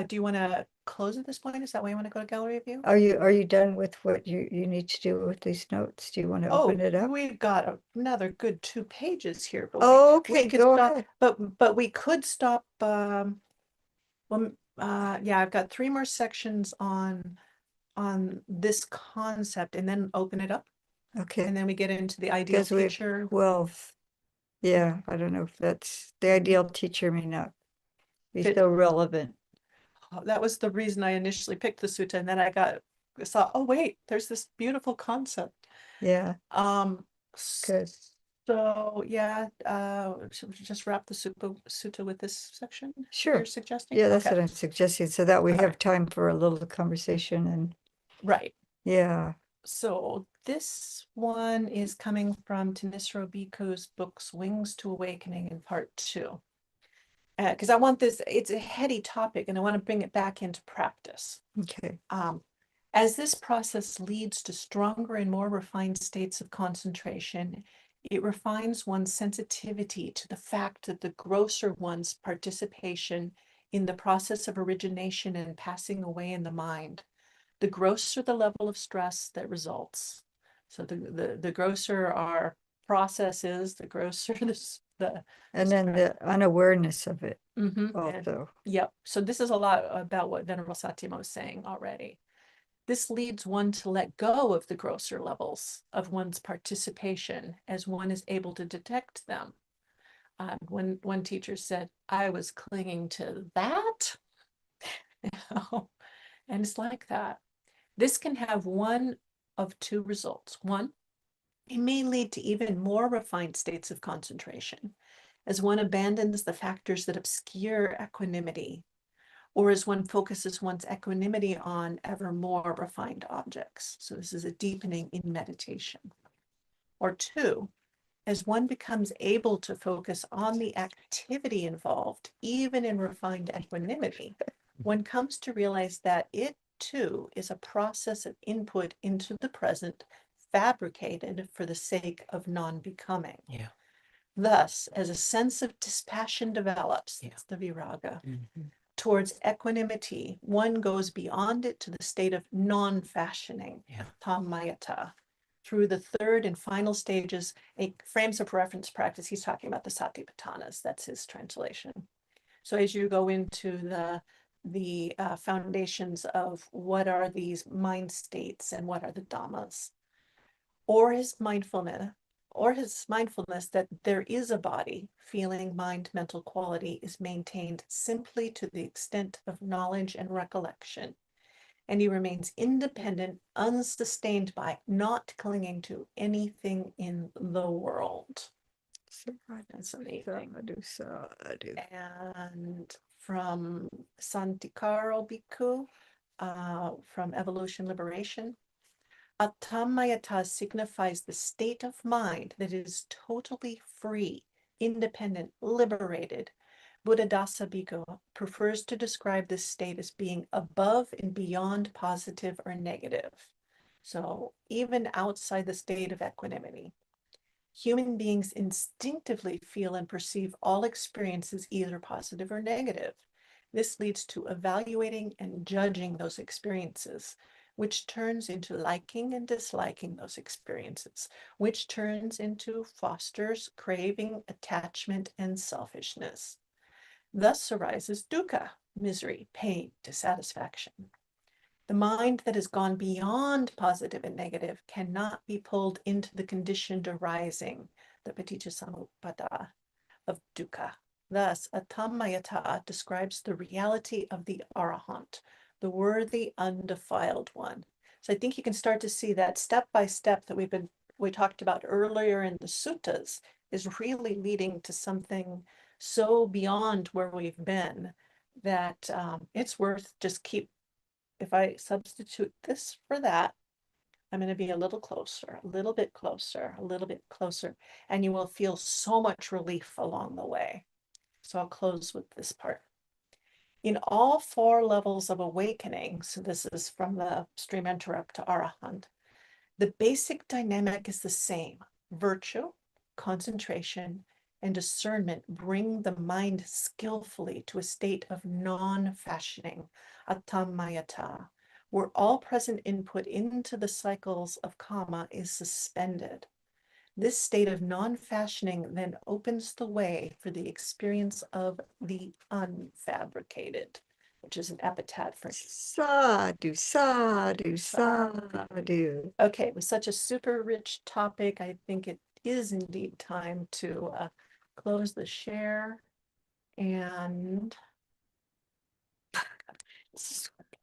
do you want to close at this point? Is that why you want to go to gallery view? are you done with what you need to do with these notes? Do you want to Oh, open it up? we've got another good 2 pages here, but Okay, we could go stop, ahead. but we could stop, yeah, I've got 3 more sections on this concept and then open it up. Okay, And then we get into the ideal because we have teacher. 12. Yeah, I don't know if that's the ideal teacher may not be Fit- so relevant. That was the reason I initially picked the sutta, and then I saw, oh wait, there's this beautiful concept. Yeah, Um, good. so yeah, should we just wrap the sutta with this section? Sure. You're suggesting? Yeah, that's Okay. what I'm suggesting, so that we All have right. time for a little conversation and, Right. yeah, So this one is coming from Tanisro Bhikku's books, Wings to Awakening in part 2. Because I want this, it's a heady topic and I want to bring it back into practice. okay. As this process leads to stronger and more refined states of concentration, it refines one's sensitivity to the fact that the grosser one's participation in the process of origination and passing away in the mind, the grosser the level of stress that results. So the grosser our process is, the grosser the And then the unawareness of it and also. yep. So this is a lot about what Venerable Satyama was saying already. This leads one to let go of the grosser levels of one's participation as one is able to detect them. When one teacher said, I was clinging to that, and it's like that. This can have one of 2 results. One, it may lead to even more refined states of concentration as one abandons the factors that obscure equanimity, or as one focuses one's equanimity on ever more refined objects. So this is a deepening in meditation. Or 2, as one becomes able to focus on the activity involved, even in refined equanimity, one comes to realize that it too is a process of input into the present, fabricated for the sake of non-becoming. Yeah. Thus, as a sense of dispassion develops, Yeah. it's the viraga, Mhm. towards equanimity, one goes beyond it to the state of non-fashioning, Yeah. tammayata. Through the 3rd and final stages, frames of reference practice, he's talking about the Satipatthanas, that's his translation. So as you go into the foundations of what are these mind states and what are the dhammas, or his mindfulness that there is a body, feeling, mind, mental quality is maintained simply to the extent of knowledge and recollection. And he remains independent, unsustained by, not clinging to anything in the world. That's amazing. And from Santikaro Bhikkhu, from Evolution Liberation, Atamayata signifies the state of mind that is totally free, independent, liberated, Buddhadasa Bhikkhu prefers to describe this state as being above and beyond positive or negative. So even outside the state of equanimity, human beings instinctively feel and perceive all experiences either positive or negative. This leads to evaluating and judging those experiences, which turns into liking and disliking those experiences, which turns into fosters craving, attachment, and selfishness. Thus arises dukkha, misery, pain, dissatisfaction. The mind that has gone beyond positive and negative cannot be pulled into the conditioned arising, the paticca samuppada of dukkha. Thus, Atamayata describes the reality of the arahant, the worthy, undefiled one. So I think you can start to see that step by step that we talked about earlier in the suttas is really leading to something so beyond where we've been that it's worth just keep. If I substitute this for that, I'm going to be a little closer, a little bit closer, a little bit closer, and you will feel so much relief along the way. So I'll close with this part. In all four levels of awakening, so this is from the stream enter up to Arahant, the basic dynamic is the same. Virtue, concentration, and discernment bring the mind skillfully to a state of non-fashioning, atamayata, where all present input into the cycles of karma is suspended. This state of non-fashioning then opens the way for the experience of the unfabricated, which is an epithet for. Sadhu, sadhu, sadhu. Okay, it was such a super rich topic. I think it is indeed time to close the share and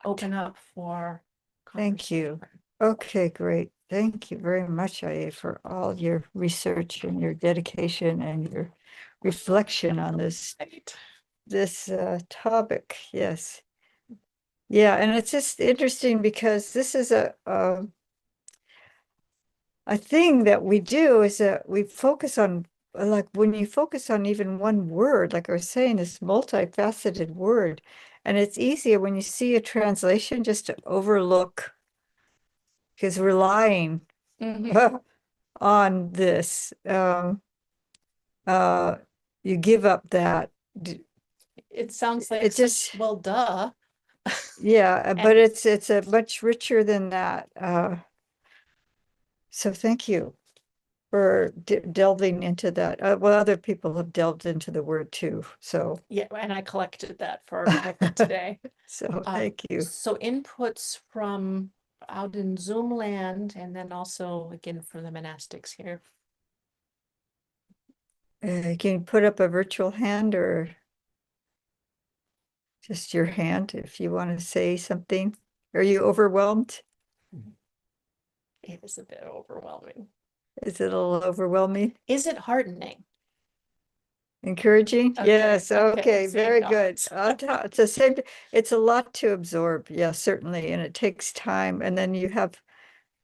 open up for Thank you. conversation. Okay, great. Thank you very much, Aya, for all your research and your dedication and your reflection on this topic. Yes. Yeah, and it's just interesting because this is a thing that we do is that we focus on, like when you focus on even one word, like I was saying, this multifaceted word, and it's easier when you see a translation just to overlook, because relying on this, you give up that. It sounds like It just, well, duh. yeah, but it's a much richer than that. So thank you for delving into that. Well, other people have delved into the word too. So Yeah, and I collected that for our benefit today. so thank you. So inputs from out in Zoom land, and then also again from the monastics here. Can you put up a virtual hand or just your hand if you want to say something? Are you overwhelmed? It is a bit overwhelming. Is it a little overwhelming? Is it hardening? Encouraging? Okay, Yes, okay, okay, see, very no. good. It's the same, it's a lot to absorb, yeah, certainly, and it takes time. And then you have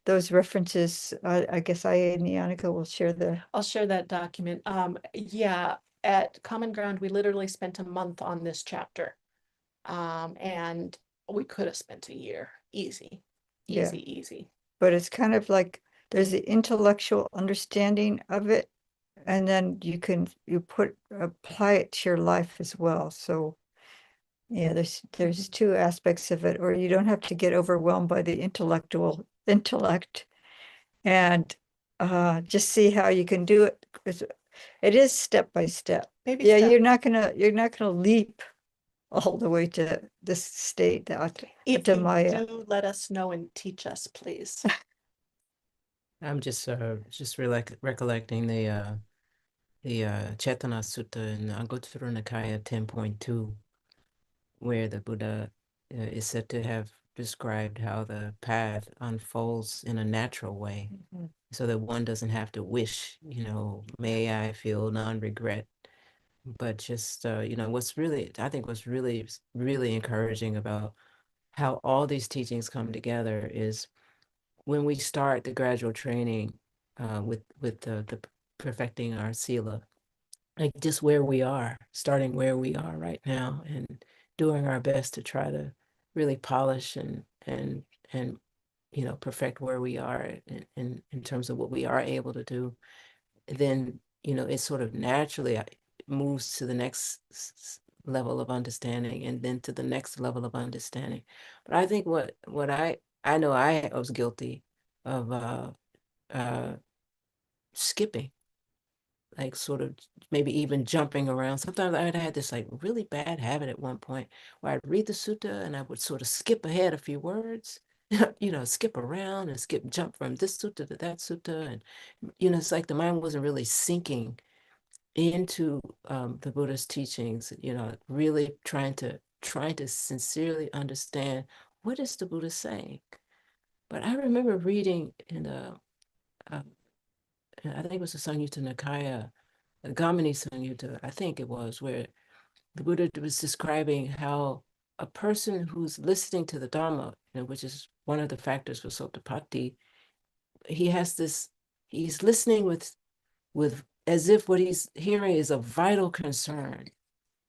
those references. I guess I and Yannicka will share I'll share that document. Yeah, at Common Ground, we literally spent a month on this chapter. And we could have spent a year. Easy, Yeah. easy. But it's kind of like there's the intellectual understanding of it, and then you apply it to your life as well. So yeah, there's two aspects of it, or you don't have to get overwhelmed by the intellect and just see how you can do it. It is step by step. Baby Yeah, step. you're not gonna leap all the way to this state, If to you Maya. do, let us know and teach us, please. I'm just recollecting the Chetana Sutta in Anguttara Nikaya 10.2, where the Buddha is said to have described how the path unfolds in a natural way, so that one doesn't have to wish, may I feel non-regret, but just, I think what's really, really encouraging about how all these teachings come together is when we start the gradual training with the perfecting our sila, like just where we are, starting where we are right now, and doing our best to try to really polish and perfect where we are in terms of what we are able to do. Then it sort of naturally moves to the next level of understanding, and then to the next level of understanding. But I think what I know I was guilty of uh skipping, like sort of maybe even jumping around. Sometimes I had this like really bad habit at one point where I'd read the sutta and I would sort of skip ahead a few words, skip around and jump from this sutta to that sutta. And, it's like the mind wasn't really sinking into the Buddha's teachings, really trying to sincerely understand what is the Buddha saying. But I remember reading in uh, I think it was the Samyutta Nikaya, Gamini Samyutta, I think it was, where the Buddha was describing how a person who's listening to the Dhamma, which is one of the factors for Sotapatti, he has this, he's listening with as if what he's hearing is a vital concern.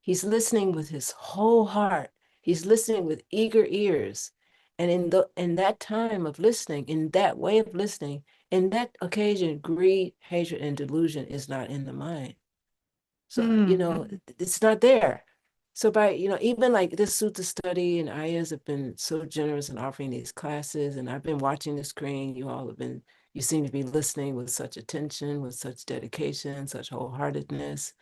He's listening with his whole heart. He's listening with eager ears. And in that time of listening, in that way of listening, in that occasion, greed, hatred, and delusion is not in the mind. So, it's not there. So by, even like this sutta study and ayahs have been so generous in offering these classes, and I've been watching the screen. You seem to be listening with such attention, with such dedication, such wholeheartedness.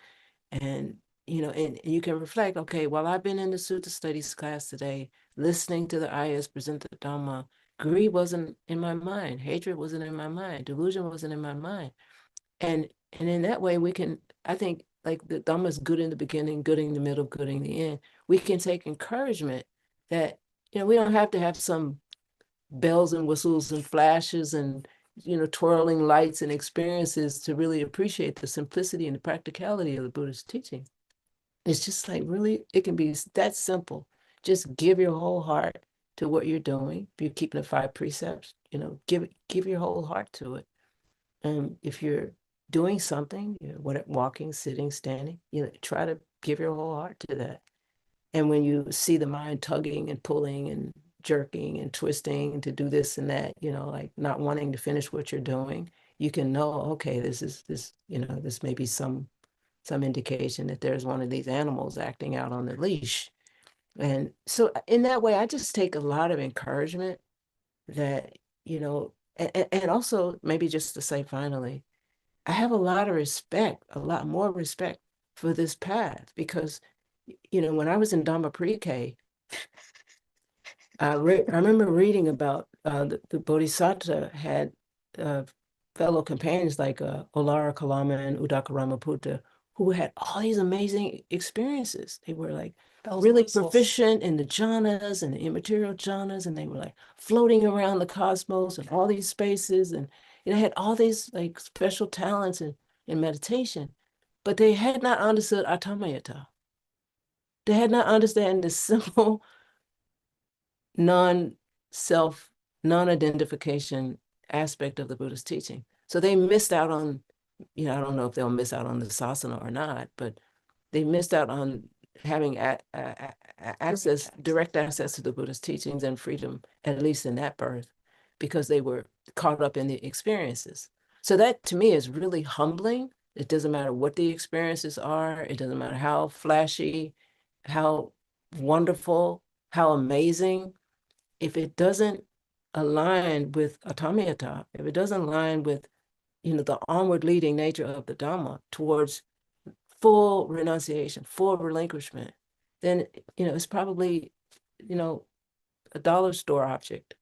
And, and you can reflect, okay, while I've been in the sutta studies class today, listening to the ayahs present the Dhamma, greed wasn't in my mind, hatred wasn't in my mind, delusion wasn't in my mind. And in that way, we can, I think, like the Dhamma is good in the beginning, good in the middle, good in the end. We can take encouragement that, we don't have to have some bells and whistles and flashes and, twirling lights and experiences to really appreciate the simplicity and the practicality of the Buddha's teaching. It's just like really, it can be that simple. Just give your whole heart to what you're doing. If you're keeping the 5 precepts, give your whole heart to it. If you're doing something, walking, sitting, standing, try to give your whole heart to that. And when you see the mind tugging and pulling and jerking and twisting to do this and that, like not wanting to finish what you're doing, you can know, okay, this may be some indication that there's one of these animals acting out on the leash. And so in that way, I just take a lot of encouragement that, and also maybe just to say finally, I have a lot of respect, a lot more respect for this path because, when I was in Dhamma pre-K, I remember reading about the Bodhisattva had uh, fellow companions like Olara Kalama and Udaka Ramaputta, who had all these amazing experiences. They were like really proficient in the jhanas and the immaterial jhanas, and they were like floating around the cosmos and all these spaces, and had all these like special talents in meditation, but they had not understood Atamayata. They had not understood the simple non-self, non-identification aspect of the Buddha's teaching. So they missed out on, I don't know if they'll miss out on the sasana or not, but they missed out on having direct access to the Buddha's teachings and freedom, at least in that birth, because they were caught up in the experiences. So that to me is really humbling. It doesn't matter what the experiences are. It doesn't matter how flashy, how wonderful, how amazing. If it doesn't align with Atamiyata, if it doesn't align with, the onward leading nature of the Dhamma towards full renunciation, full relinquishment, then, it's probably, a dollar store object,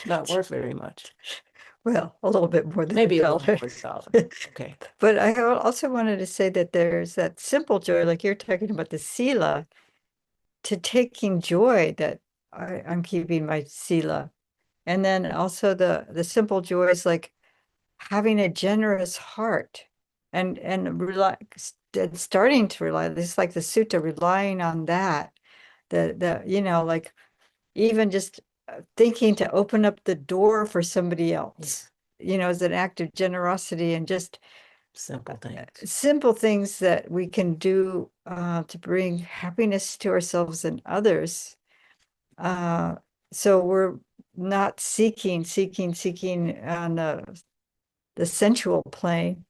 not worth very much. Well, a little bit more than Maybe a a little dollar. more than $1. Okay. But I also wanted to say that there's that simple joy, like you're talking about the sila, to taking joy that I'm keeping my sila. And then also the simple joys like having a generous heart and relax, starting to rely, this like the sutta, relying on that, like even just thinking to open up the door for somebody else, as an act of generosity, and just Simple things. simple things that we can do to bring happiness to ourselves and others. So we're not seeking on the sensual plane,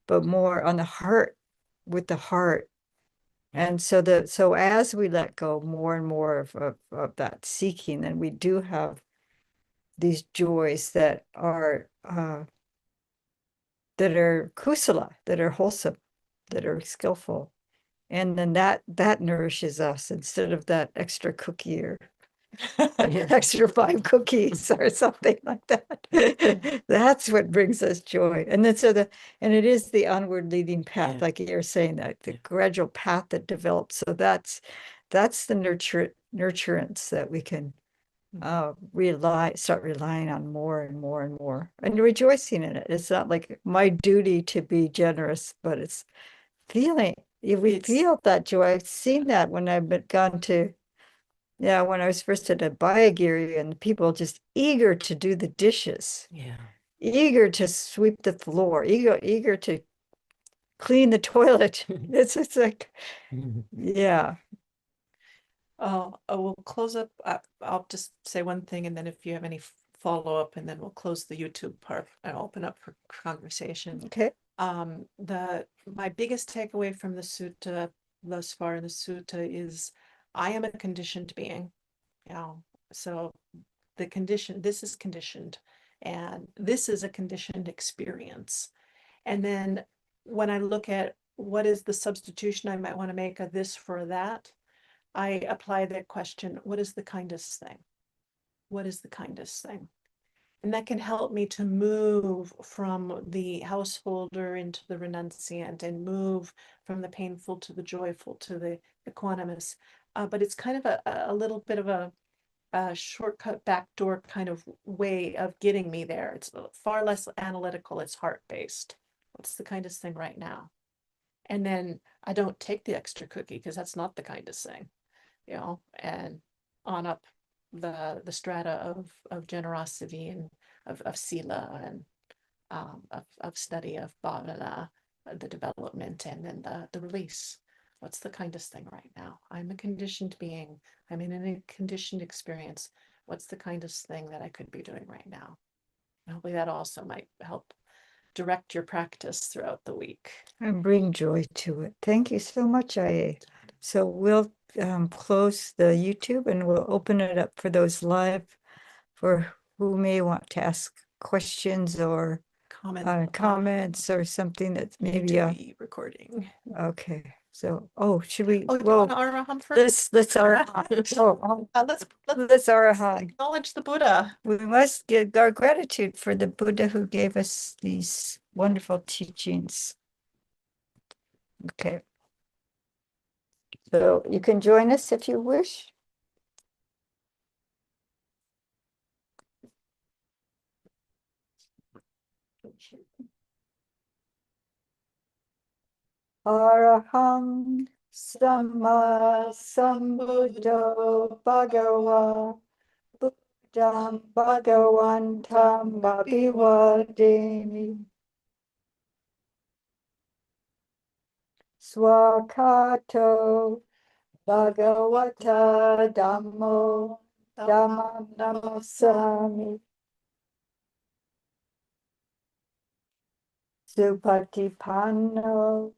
but more on the heart, with the heart. And so as we let go more and more of that seeking, then we do have these joys that are kusala, that are wholesome, that are skillful. And then that nourishes us instead of that extra cookie or extra 5 cookies or something like that. That's what brings us joy. And then and it is the onward leading path, Yeah. like you're saying, that the Yeah. gradual path that develops. So that's the nurturance that we can start relying on more and more and more, and rejoicing in it. It's not like my duty to be generous, but it's feeling, if we feel that joy. I've seen that when gone to, when I was first at a Bayagiri, and people just eager to do the dishes, Yeah. eager to sweep the floor, eager to clean the toilet. It's like, yeah. We'll close up. I'll just say one thing, and then if you have any follow-up, and then we'll close the YouTube part and open up for conversation. Okay. My biggest takeaway from the sutta thus far in the sutta is I am a conditioned being. So this is conditioned, and this is a conditioned experience. And then when I look at what is the substitution I might want to make of this for that, I apply that question, what is the kindest thing? What is the kindest thing? And that can help me to move from the householder into the renunciant, and move from the painful to the joyful to the equanimous. But it's kind of a little bit of a shortcut, backdoor kind of way of getting me there. It's far less analytical, it's heart-based. What's the kindest thing right now? And then I don't take the extra cookie, because that's not the kindest thing. And on up the strata of generosity and of sila, and of study of bhavana, the development, and then the release. What's the kindest thing right now? I'm a conditioned being. I'm in a conditioned experience. What's the kindest thing that I could be doing right now? Hopefully that also might help direct your practice throughout the week. And bring joy to it. Thank you so much, IA. So we'll close the YouTube, and we'll open it up for those live, for who may want to ask questions or comments or something that's maybe recording. Okay. So, should we? Oh, do you want to Araham first? Let's Araham. Let's Araham. acknowledge the Buddha. We must give our gratitude for the Buddha who gave us these wonderful teachings. Okay. So you can join us if you wish. Araham Samma Sambuddho Bhagava Buddham Bhagavantam Abhivademi Swakato Bhagavata Dhammo Dhammam Namasami Supatipanno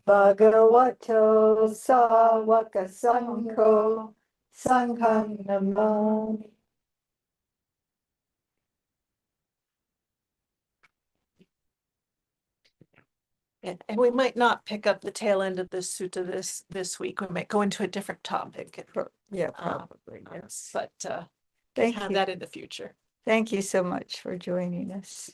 Bhagavato Sāvaka Sangho Sangham Namami. And we might not pick up the tail end of this sutta this week. We might go into a different topic. Yeah, probably, yes. But Thank have you. that in the future. Thank you so much for joining us.